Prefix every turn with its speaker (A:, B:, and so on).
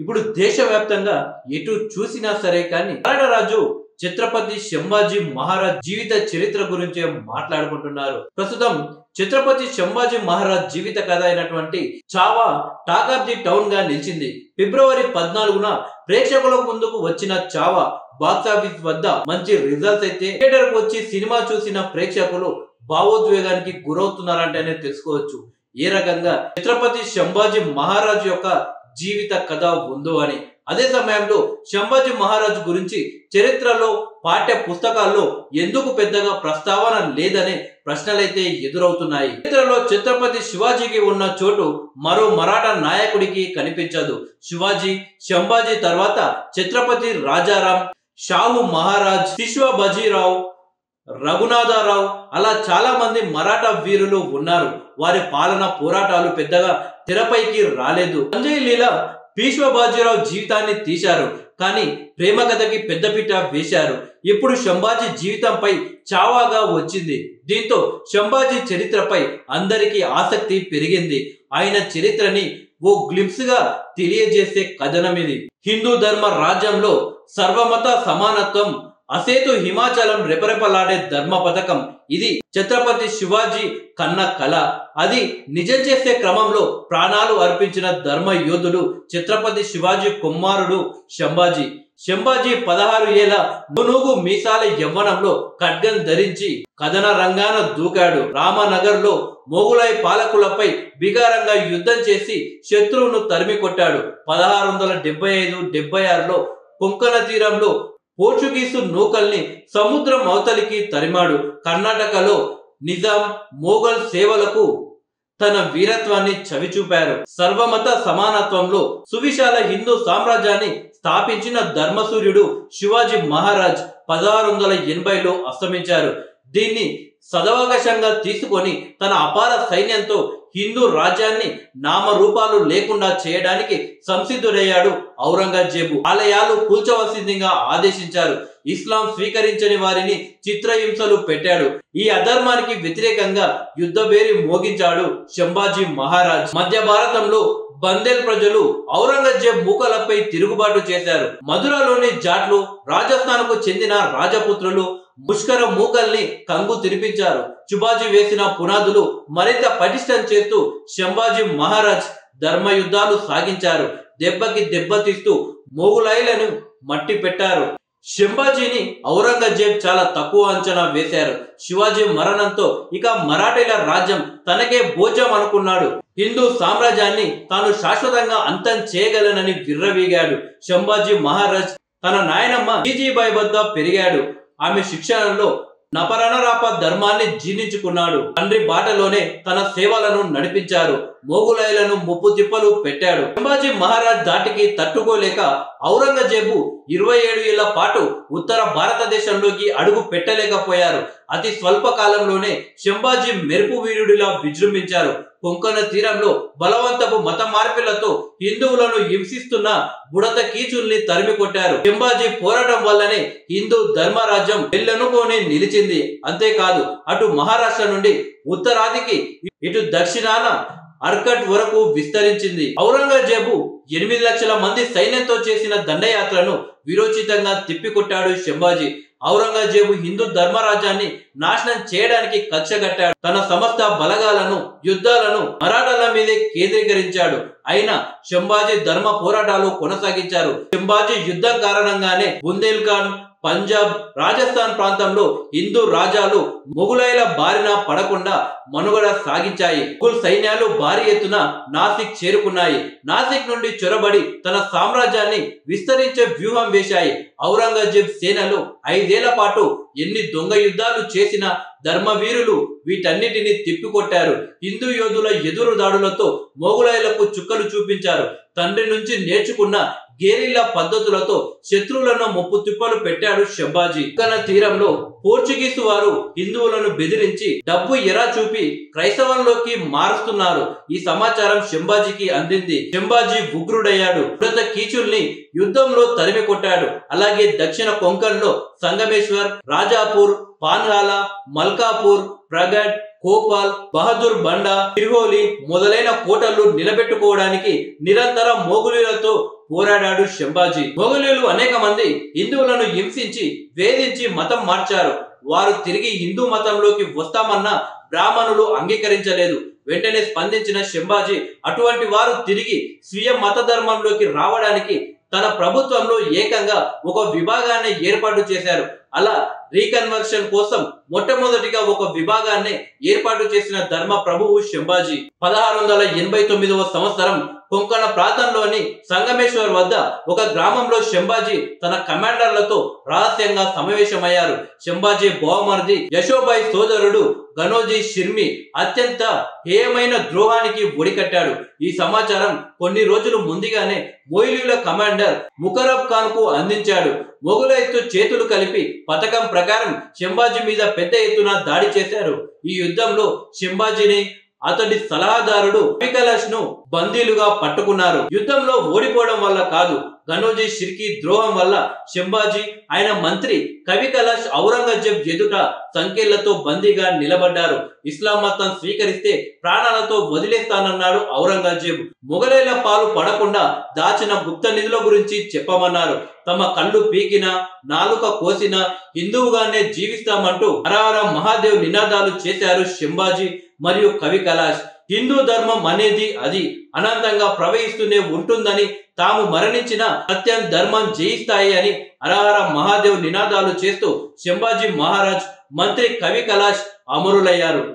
A: ఇప్పుడు దేశవ్యాప్తంగా ఎటు చూసినా సరే కానీ మరాఠా రాజు ఛత్రపతి సంభాజీ మహారాజ్ జీవిత చరిత్ర గురించి మాట్లాడుకుంటున్నారు. ప్రస్తుతం ఛత్రపతి సంభాజీ మహారాజ్ జీవిత కథ అయినటువంటి Chhaava talk of the town గా నిలిచింది. ఫిబ్రవరి 14న ప్రేక్షకుల ముందుకు వచ్చిన చావా బాక్సాఫీస్ వద్ద మంచి రిజల్ట్స్ అయితే థియేటర్ కు వచ్చి సినిమా చూసిన ప్రేక్షకులు భావోద్వేగానికి గురవుతున్నారంటేనే తెలుసుకోవచ్చు ఏ రకంగా ఛత్రపతి సంభాజీ మహారాజ్ యొక్క జీవిత కథ ఉందో అని. అదే సమయంలో సంభాజీ మహారాజు గురించి చరిత్రలో పాఠ్య పుస్తకాల్లో ఎందుకు పెద్దగా ప్రస్తావన లేదనే ప్రశ్నలైతే ఎదురవుతున్నాయి. చరిత్రలో ఛత్రపతి శివాజీకి ఉన్న చోటు మరో మరాఠా నాయకుడికి కనిపించదు. శివాజీ, సంభాజీ తర్వాత ఛత్రపతి రాజారాం, షాహు మహారాజ్, శిష్వా బాజీరావు, రఘునాథరావు అలా చాలా మంది మరాఠా వీరులు ఉన్నారు. వారి పాలన పోరాటాలు పెద్దగా తెరపైకి రాలేదు. సంజయ్ లీలా పీష్వా బాజీరావు జీవితాన్ని తీశారు, కానీ ప్రేమ కథకి పెద్దపీట వేశారు. ఇప్పుడు సంభాజీ జీవితంపై చావాగా వచ్చింది. దీంతో సంభాజీ చరిత్రపై అందరికీ ఆసక్తి పెరిగింది. ఆయన చరిత్రని ఓ గ్లింప్స్ గా తెలియజేసే కథనం ఇది. హిందూ ధర్మ రాజ్యంలో సర్వమత సమానత్వం, అసేతు హిమాచలం రెపరెపలాడే ధర్మ పథకం ఇది ఛత్రపతి శివాజీ కన్న కళ. అది నిజం చేసే క్రమంలో ప్రాణాలు అర్పించిన ధర్మ యోధుడు ఛత్రపతి శివాజీ కుమారుడు సంభాజీ. సంభాజీ 16 ఏళ్ల నూనూగు మీసాల యవ్వనంలో ఖడ్గం ధరించి కథన రంగాన దూకాడు. రామనగర్ లో మొఘలై పాలకులపై బిగారంగా యుద్ధం చేసి శత్రువును తరిమి కొట్టాడు. 1675-76లో కొంకణ తీరంలో పోర్చుగీసు నౌకల్ని సముద్రం అవతలికి తరిమాడు. కర్ణాటకలో నిజాం మొఘల్ సేవలకు తన వీరత్వాన్ని చవిచూపారు. సర్వమత సమానత్వంలో సువిశాల హిందూ సామ్రాజ్యాన్ని స్థాపించిన ధర్మసూర్యుడు శివాజీ మహారాజ్ 1680లో అస్తమించారు. దీన్ని సదవకాశంగా తీసుకొని తన అపార సైన్యంతో హిందూ రాజ్యాన్ని నామరూపాలు లేకుండా చేయడానికి సంసిద్ధుడయ్యాడు ఔరంగజేబు. ఆలయాలు కూల్చవలసిందిగా ఆదేశించారు. ఇస్లాం స్వీకరించని వారిని చిత్రహింసలు పెట్టాడు. ఈ అధర్మానికి వ్యతిరేకంగా యుద్ధబేరి మోగించాడు సంభాజీ మహారాజ్. మధ్య భారతంలో బందేల్ ప్రజలు ఔరంగజేబ్ మూకలపై తిరుగుబాటు చేశారు. మధురలోని జాట్లు, రాజస్థాన్ కు చెందిన రాజపుత్రులు ముష్కర మూకల్ని కంగు తినిపించారు. శివాజీ వేసిన పునాదులు మరింత పటిష్టం చేస్తూ సంభాజీ మహారాజ్ ధర్మ యుద్ధాలు సాగించారు. దెబ్బకి దెబ్బతీస్తూ మొఘలాయిలను మట్టి పెట్టారు. సంభాజీని ఔరంగజేబ్ చాలా తక్కువ అంచనా వేశారు. శివాజీ మరణంతో ఇక మరాఠీల రాజ్యం తనకే భోజం అనుకున్నాడు. హిందూ సామ్రాజ్యాన్ని తాను శాశ్వతంగా అంతం చేయగలనని విర్రవీగాడు. సంభాజీ మహారాజ్ తన నాయనమ్మ జీజీబాయి వద్ద పెరిగాడు. ఆమె శిక్షణలో నపరణరాప ధర్మాన్ని జీర్ణించుకున్నాడు. తండ్రి బాటలోనే తన సేవలను నడిపించారు. మొఘలాయిలను ముప్పు తిప్పలు పెట్టాడు. సంభాజీ మహారాజ్ దాటికి తట్టుకోలేక ఔరంగజేబు 27 ఏళ్ల పాటు ఉత్తర భారతదేశంలోకి అడుగు పెట్టలేకపోయారు. అతి స్వల్ప కాలంలోనే సంభాజీ మెరుపు వీరుడిలా విజృంభించారు. కొంకణ తీరంలో బలవంతపు మత మార్పిలతో హిందువులను హింసిస్తున్న బుడత కీచుల్ని తరిమి కొట్టారు. సంభాజీ పోరాటం వల్లనే హిందూ ధర్మరాజ్యం వెల్లనుకొని నిలిచింది. అంతేకాదు అటు మహారాష్ట్ర నుండి ఉత్తరాదికి ఇటు దక్షిణాన అర్కట్ వరకు విస్తరించింది. ఔరంగజేబు 8 లక్షల మంది సైన్యంతో చేసిన దండయాత్రను విరోచితంగా తిప్పికొట్టాడు సంభాజీ. ఔరంగజేబు హిందూ ధర్మరాజ్యాన్ని నాశనం చేయడానికి కక్షగట్టాడు. తన సమస్త బలగాలను, యుద్ధాలను మరాఠాల మీదే కేంద్రీకరించాడు. అయినా సంభాజీ ధర్మ పోరాటాలు కొనసాగించారు. సంభాజీ యుద్ధం కారణంగానే బుందేల్ఖండ్, పంజాబ్, రాజస్థాన్ ప్రాంతంలో హిందూ రాజ్యాలు మొఘలాయిల బారిన పడకుండా మనుగడ సాగించాయి. మొఘల్ సైన్యాలు భారీ ఎత్తున నాసిక్ చేరుకున్నాయి. నాసిక్ నుండి చొరబడి తన సామ్రాజ్యాన్ని విస్తరించే వ్యూహం వేశాయి. ఔరంగజేబ్ సేనలు 5 ఏళ్ల పాటు ఎన్ని దొంగ యుద్ధాలు చేసినా ధర్మవీరులు వీటన్నిటిని తిప్పికొట్టారు. హిందూ యోధుల ఎదురు దాడులతో మొఘలాయిలకు చుక్కలు చూపించారు. తండ్రి నుంచి నేర్చుకున్న గేరిల్లా పద్ధతులతో శత్రువులను ముప్పు తిప్పలు పెట్టాడు సంభాజీ. కొంకణ తీరంలో పోర్చుగీసు వారు హిందువులను బెదిరించి డబ్బు ఎరా చూపి క్రైస్తవంలోకి మారుస్తున్నారు. ఈ సమాచారం సంభాజీకి అందింది. సంభాజీ ఉగ్రుడయ్యాడు. బుడత కీచుల్ని యుద్ధంలో తరిమి కొట్టాడు. అలాగే దక్షిణ కొంకణ్లో సంగమేశ్వర్, రాజాపూర్, పాన్హాలా, మల్కాపూర్, ప్రగడ్, కోపాల్, బహదూర్ బండా, తిర్హోలి మొదలైన కోటలు నిలబెట్టుకోవడానికి నిరంతర మొఘలులతో పోరాడాడు శంభాజీ. మొఘలులు అనేక మంది హిందువులను హింసించి వేధించి మతం మార్చారు. వారు తిరిగి హిందూ మతంలోకి వస్తామన్న బ్రాహ్మణులు అంగీకరించలేదు. వెంటనే స్పందించిన శంభాజీ అటువంటి వారు తిరిగి స్వీయ మత ధర్మంలోకి రావడానికి తన ప్రభుత్వంలో ఏకంగా ఒక విభాగాన్ని ఏర్పాటు చేశారు. అలా రీకన్వర్షన్ కోసం మొట్టమొదటిగా ఒక విభాగాన్ని ఏర్పాటు చేసిన ధర్మ ప్రభువు శంభాజీ. 1689వ సంవత్సరం కొంకణ ప్రాంతంలోని సంగమేశ్వర్ వద్ద ఒక గ్రామంలో శంభాజీ తన కమాండర్లతో రహస్యంగా సమావేశమయ్యారు. శంభాజీ బావమరిది యశోబాయి సోదరుడు గనోజీ షిర్మి అత్యంత హేయమైన ద్రోహానికి ఒడికట్టాడు. ఈ సమాచారం కొన్ని రోజులు ముందుగానే మొయిలీల కమాండర్ ముకరబ్ ఖాన్ కు అందించాడు. మొఘలైతో చేతులు కలిపి పథకం ప్రకారం శంభాజీ మీద పెద్ద ఎత్తున దాడి చేశారు. ఈ యుద్ధంలో శంభాజీని అతడి సలహాదారుడు కవికలాష్ ను బందీలుగా పట్టుకున్నారు. యుద్ధంలో ఓడిపోవడం వల్ల కాదు, గనోజీ షిర్కి ద్రోహం వల్ల శంభాజీ ఆయన మంత్రి కవికలాష్ ఔరంగజేబ్ ఎదుట సంకెళ్లతో బందీగా నిలబడ్డారు. ఇస్లాం మతం స్వీకరిస్తే ప్రాణాలతో వదిలేస్తానన్నాడు ఔరంగజేబు. మొఘలైల పాలు పడకుండా దాచిన గుప్త నిధుల గురించి చెప్పమన్నారు. తమ కళ్ళు పీకినా నాలుక కోసినా హిందువుగానే జీవిస్తామంటూ హర హర మహాదేవ్ నినాదాలు చేశారు శంభాజీ మరియు కవికలాష్. హిందూ ధర్మం అనేది అది అనంతంగా ప్రవహిస్తూనే ఉంటుందని, తాము మరణించిన సత్యం ధర్మం జయిస్తాయి అని హర హర మహాదేవ్ నినాదాలు చేస్తూ శంభాజీ మహారాజ్ మంత్రి కవికలాష్ అమరులయ్యారు.